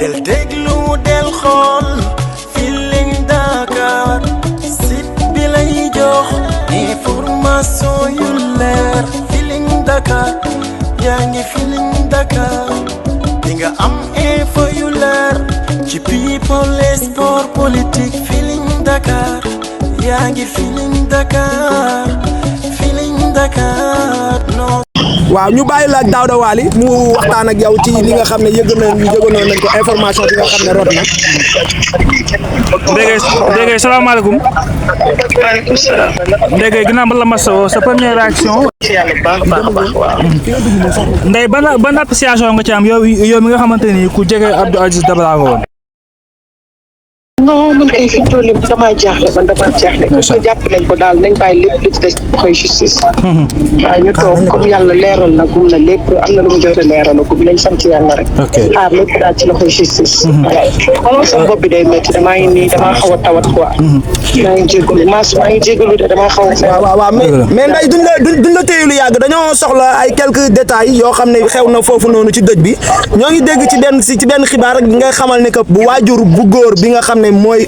del déglu del xool Feeling Dakar site bi lay jox information yu leer Feeling Dakar yaa ngi Feeling Dakar di nga am info yu leer ci people et sport politique Feeling Dakar yaa ngi Feeling Dakar non. waaw ñu bàyyi la ak Daouda Waly mu waxtaan ak yow ci li nga xam ne yëgënoon nañ ko information bi nga xam ne rot na. Ndege salaamaaleykum. waaleykum salaam. Ndege ginnaaw ba la ma sa première réaction. Ndeye ban appréciation nga ci am yow mi nga xamante ni ku jege Abdou Aziz Dabala nga woon. non man kay fi mu toll nii damaa jaaxle ko jàpp nañ ko daal nañ bàyyi lépp li ci des koy justice. waaw ñu toog comme yàlla leeral na gum na lépp am na lu mu jot a leeral na gum nañ sant yàlla rek. xaar lépp daal ci la koy justice. voilà sama bopp bi day métti damaa xaw a tawat quoi. maa ngi jégalu de damaa xaw a. waaw mais Ndeye duñ la téye lu yàgg dañoo soxla ay quelques détails yoo xam ne xew na foofu noonu ci dëj bi ñoo ngi dégg ci benn xibaar rek nga xamal ne que bu waajur bu góor bi nga xam ne mooy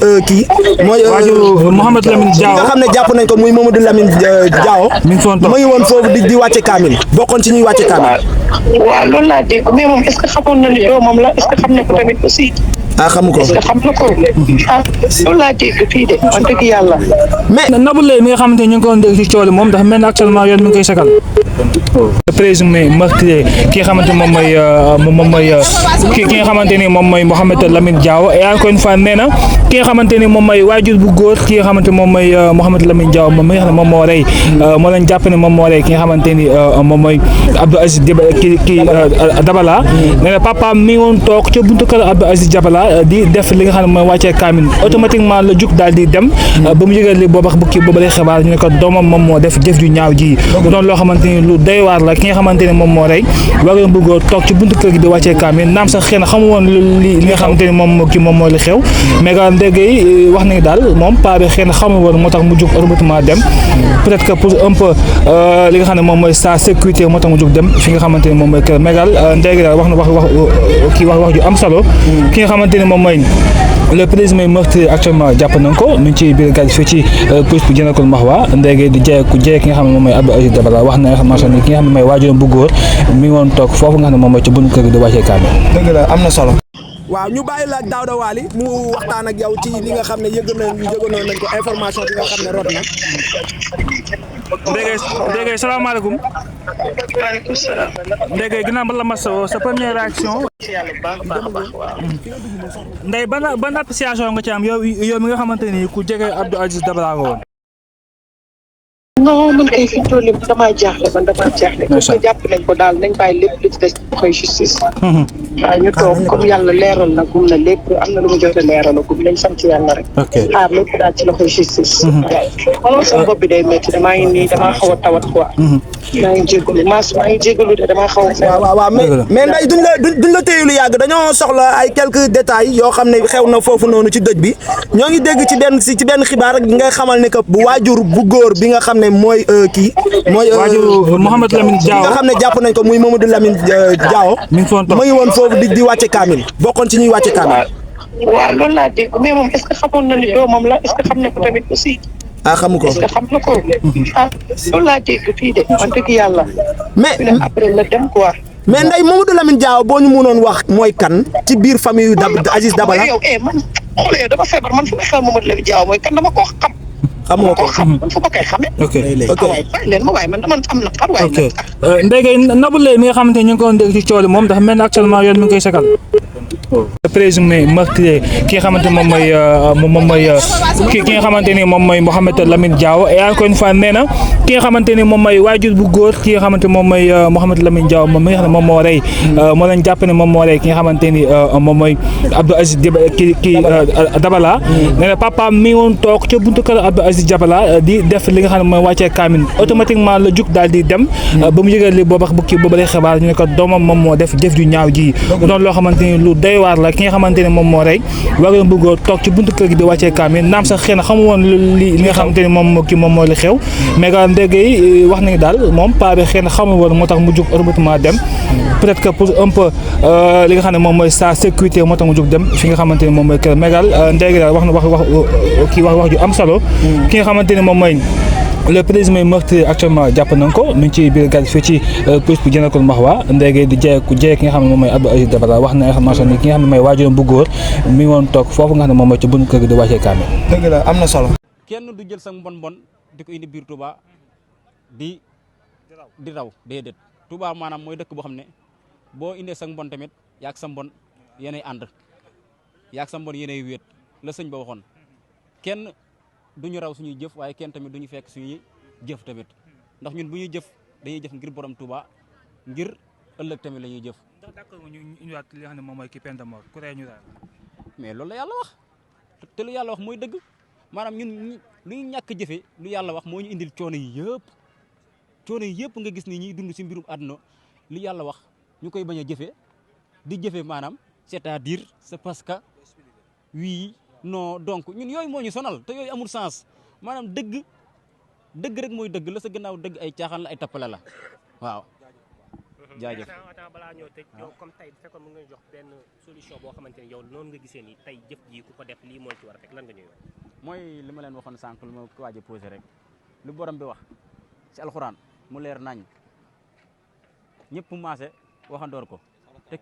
waajur Mouhamed Lamine Diaw nga xam ne jàpp nañ ko muy Mamadou Lamine Diaw mu ngi woon foofu di wàcce kaamil bokkoon ci ñuy wàcce kaamil. waaw loolu laa dégg mais moom est-ce que xamoon na ni doomam la est-ce que xam na ko tamit aussi. xamu ko est-ce que xam na ko loolu laa dégg fii de wax dëgg yàlla. mais Nabou Leye mi nga xamante ni ñu ngi ko doon dégg ci coole moom dafa mel ni actuellement yoon mi ngi koy sakal. présumé meurtrier ki nga xamante moom mooy ki nga xamante ni moom mooy Mouhamed Lamine Diaw et encore une fois nee na ki nga xamante ni moom mooy waajur bu góor ki nga xamante moom mooy Mouhamed Lamine Diaw moom mi nga xam ne moom moo rey moo leen jàpp ne moom moo rey ki nga xamante ni moom mooy Abdou Aziz Dabala nee na papa mi ngi woon toog ca buntu kër Abdou Aziz Dabala di def li nga xam ne mooy wàccee kaamin automatiquement la jug daal di dem ba mu yëgal li booba lay xibaar ñu ne ko doomam moom moo def jëf ju ñaaw ji doon loo xamante ni lu doy waar la ki nga xamante ne moom moo rey waroon bu góor toog ci buntu kër gi di wàccee kaamin naam sax xëy na xamu woon li nga xamante ni moom moo li xew mais ga ndéggéey wax nañu daal moom paa bi xëy na xamu woon moo tax mu jug automatiquement dem peut-être que pour un peu li nga xam ne moom mooy sa sécurité moo tax mu jug dem fi nga xamante ni moom mooy kër mais daal ndéggéey daal wax na wax ju am solo ki nga xamante ni moom mooy le présumé meurtrier actuellement jàpp nañ ko ñu ngi ci biir gaz fii ci police bu Jannatul Mahwa ndéggéey di jeye ki nga xam ne moom mooy Abdou Aziz Dabala wax na information ni ki nga xam ne mooy waajuram bu góor mi ngi woon toog foofu nga xam ne moom mooy ci buntu kër gi di wàccee kaamil. dëgg la am na solo. waaw ñu bàyyi la ak Daouda Waly mu waxtaan ak yow ci li nga xam ne yëgënoon nañ ko information bi nga xam ne rot na. Ndege salaamaaleykum. waaleykum salaam. Ndege ginnaaw ba la ma sa première réaction. Ndeye ban appréciation nga ci am yow mi nga xamante ni ku jege Abdou Aziz Dabala nga woon. non man kay fi mu toll nii damaa jaaxle ko jàpp nañ ko daal nañ bàyyi lépp li ci des koy justice. waaw ñu toog comme yàlla leeral na gum na lépp am na lu mu jot a leeral na gum nañ sant yàlla rek. xaar lépp daal ci la koy justice. voilà sama bopp bi day métti damaa xaw a tawat quoi. maa ngi jégalu de damaa xaw a. waaw mais Ndeye duñ la téye lu yàgg dañoo soxla ay quelques détails yoo xam ne xew na foofu noonu ci dëj bi ñoo ngi dégg ci benn xibaar rek nga xamal ne que bu waajur bu góor bi nga xam ne mooy waajur Mouhamed Lamine Diaw nga xam ne jàpp nañ ko muy Mamadou Lamine Diaw mu ngi woon foofu di wàcce kaamil bokkoon ci ñuy wàcce kaamil. waaw loolu laa dégg mais moom est-ce que xamoon na ni doomam la est-ce que xam na ko tamit aussi. xamu ko est-ce que xam na ko loolu laa dégg fii de wax dëgg yàlla. mais après la dem quoi. mais Ndeye Mamadou Lamine Diaw boo ñu mënoon wax mooy kan ci biir famille yu Aziz Dabala. yow man xoolee dafa feebar man fu may xel Mamadou Lamine Diaw mooy kan dama koo xam. xamoo ko xam man fu ma koy xamee. ok waaye bàyyi leen ma waaye man dama am na xar waaye. ok Ndeye Nabou Leye mi nga xamante ni ñu ngi ko doon dégg ci coole moom dafa mel ni actuellement yoon mi ngi koy sakal. présumé meurtrier ki nga xamante moom mooy ki nga xamante ni moom mooy Mouhamed Lamine Diaw et encore une fois nee na ki nga xamante ni moom mooy waajur bu góor ki nga xamante moom mooy Mouhamed Lamine Diaw moom mi nga xam ne moom moo rey moo leen jàpp ne moom moo rey ki nga xamante ni moom mooy Abdou Aziz Dabala nee na papa mi ngi woon toog ca buntu kër Abdou Aziz Dabala di def li nga xam ne mooy wàccee kaamin automatiquement la jug daal di dem ba mu yëgal li booba lay xibaar ñu ne ko doomam moom moo def jëf ju ñaaw ji doon loo xamante ni lu doy waar la ki nga xamante ne moom moo rey waajuram bu góor toog ci buntu kër gi di wàccee kaamil naam sax xëy na xamu woon li nga xamante ne moom mooy li xew mais ga ndégg yi wax nañu daal moom paa bi xëy na xamul woon moo tax mu jóg automatiquement dem peut-être que pour un peu li nga xam ne moom mooy sa sécurité moo tax mu jóg dem fi nga xamante ne moom mooy kër mais daal ndégg daal wax na wax ju am solo ki nga xamante ne moom mooy le présumé meurtrier actuellement jàpp nañ ko ñu ngi ci biir gàll fii ci police bu Jannatul Mahwa ndéegee di jeye ki nga xam ne moom mooy Abdou Aziz Dabala wax na information ni ki nga xam ne mooy waajuram bu góor mi ngi woon toog foofu nga xam ne moom mooy ci bunt kër gi di wàccee kaamil. dëgg la am na solo. kenn du jël sa mbon di ko indi biir Touba di raw déedéet Touba maanaam mooy dëkk boo xam ne boo indee sa mbon tamit yaag sa mbon yéenay ànd yaag sa mbon yéenay wéet la sëñ ba waxoon kenn duñu raw suñuy jëf waaye kenn tamit duñu fekk suñuy jëf tamit ndax ñun bu ñuy jëf dañuy jëf ngir borom Touba ngir ëllëg tamit la ñuy jëf. ndax d'accord ñu indiwaat li nga xam ne moom mooy ki peine de mort ku rey ñu daal. mais loolu la yàlla wax te lu yàlla wax mooy dëgg maanaam ñun lu ñu ñàkk jëfe lu yàlla wax moo ñu indil coono yi yëpp nga gis ni ñuy dund si mbirum àdduna lu yàlla wax ñu koy bañ a jëfe di jëfe maanaam c'est-à-dire c'est parce que oui non donc ñun yooyu moo ñu sonal te yooyu amul sens maanaam dëgg rek mooy dëgg la sa gannaaw dëgg ay caaxaan la ay tappale la waaw. jaajëf balaa ñoo tëj yow comme tey bu fekkoon mën nga jox benn solution boo xamante ni yow noonu nga gisee ni tey jëf ji ku ko def lii mooy ci war a fekk lan nga ñuy wax. mooy li ma leen waxoon sànq lu ma ko waaj a posé rek lu borom bi wax ci alxuraan mu leer nañ ñëpp maase waxandoor ko te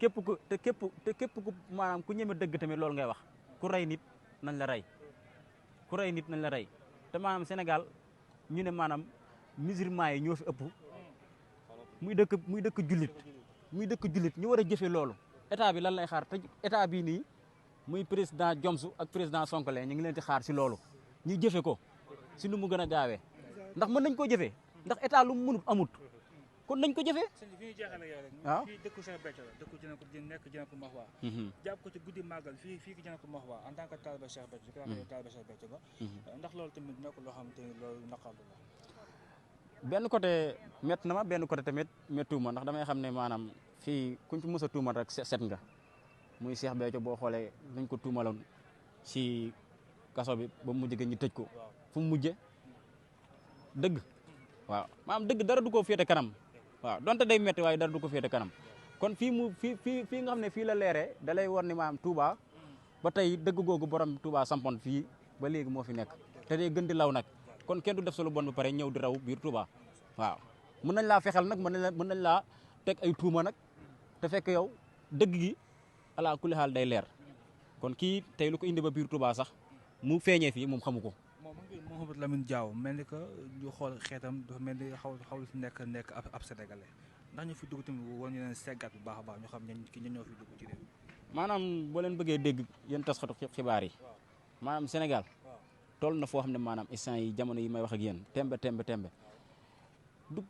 képp ku maanaam ku ñeme dëgg tamit loolu ngay wax ku rey nit nañ la rey te maanaam Sénégal ñu ne maanaam musulman yi ñoo fi ëpp muy dëkk jullit ñu war a jëfe loolu état bi lan lay xaar te état bii nii muy président Diomaye ak président Sonko ñu ngi leen di xaar si loolu ñu jëfe ko si nu mu gën a gaawee ndax mën nañ ko jëfee ndax état lu mu mënut amut kon nañ ko jëfee. fi ñu jeexalee yow rek. waaw fii dëkku Cheikh Béthio la dëkku nekk Jannatul Mahwa. jàpp ko ci guddi màggal fii ci Jannatul Mahwa en tant que taalibe Cheikh Béthio. taalibe Cheikh Béthio ba. ndax loolu tamit nekk loo xamante ni loolu naqarlu la. benn côté métti na ma benn côté tamit méttuwuma ndax damay xam ne maanaam fii kuñ fi mës a tuumal rek set nga muy Cheikh Béthio boo xoolee nañ ko tuumaloon si kaso bi ba mujj ñu tëj ko fu mu mujje dëgg waaw maanaam dëgg dara du ko féete kanam waaw donte day métti waaye dara du ko féete kanam kon fii nga xam ne fii la leeree da lay war ni maanaam Touba ba tey dëgg googu borom Touba sampoon fii ba léegi moo fi nekk te day gën di law nag kon kenn du def sa lu bon ba pare ñëw di raw biir Touba waaw mën nañ laa fexel nag mën nañ laa teg ay tuuma nag te fekk yow dëgg gi ala kulli xaal day leer kon kii tey lu ko indi ba biir Touba sax mu feeñee fii moom xamu ko. Mouhamadou Lamine Diaw mel ni que ñu xool xeetam dafa mel ni xaw si nekk ab sénégalais ndax ñu fi dugg tamit war ñu leen seggat bu baax a baax ñu xam ñi ñoo fi dugg ci réew. maanaam boo leen bëggee dégg yéen taskatu xibaar yi maanaam Sénégal toll na foo xam ne maanaam instant yi jamono yi may wax ak yéen tembe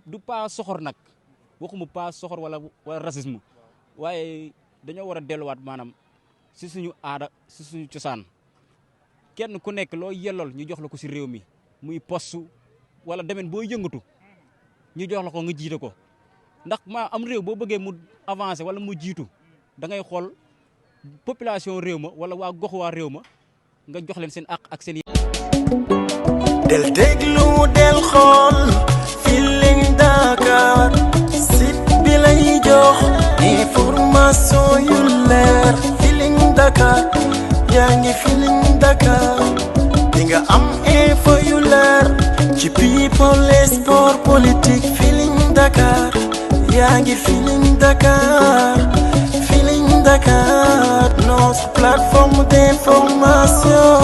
du pas soxor nag waxuma pas soxor wala racisme waaye dañoo war a delluwaat maanaam si suñu aada si suñu cosaan kenn ku nekk loo yellool ñu jox la ko si réew mi muy postu wala demen boo yëngatu ñu jox la ko nga jiite ko ndax ma am réew boo bëggee mu avancer wala mu jiitu da ngay xool population réew ma wala waa gox waa réew ma nga jox leen seen àq ak seen del déglu del xool Feeling Dakar site bi lay jox information yu leer Feeling Dakar yaa ngi Feeling Dakar di nga am info yu leer ci people et sport politique Feeling Dakar yaa ngi Feeling Dakar notre plateforme d'information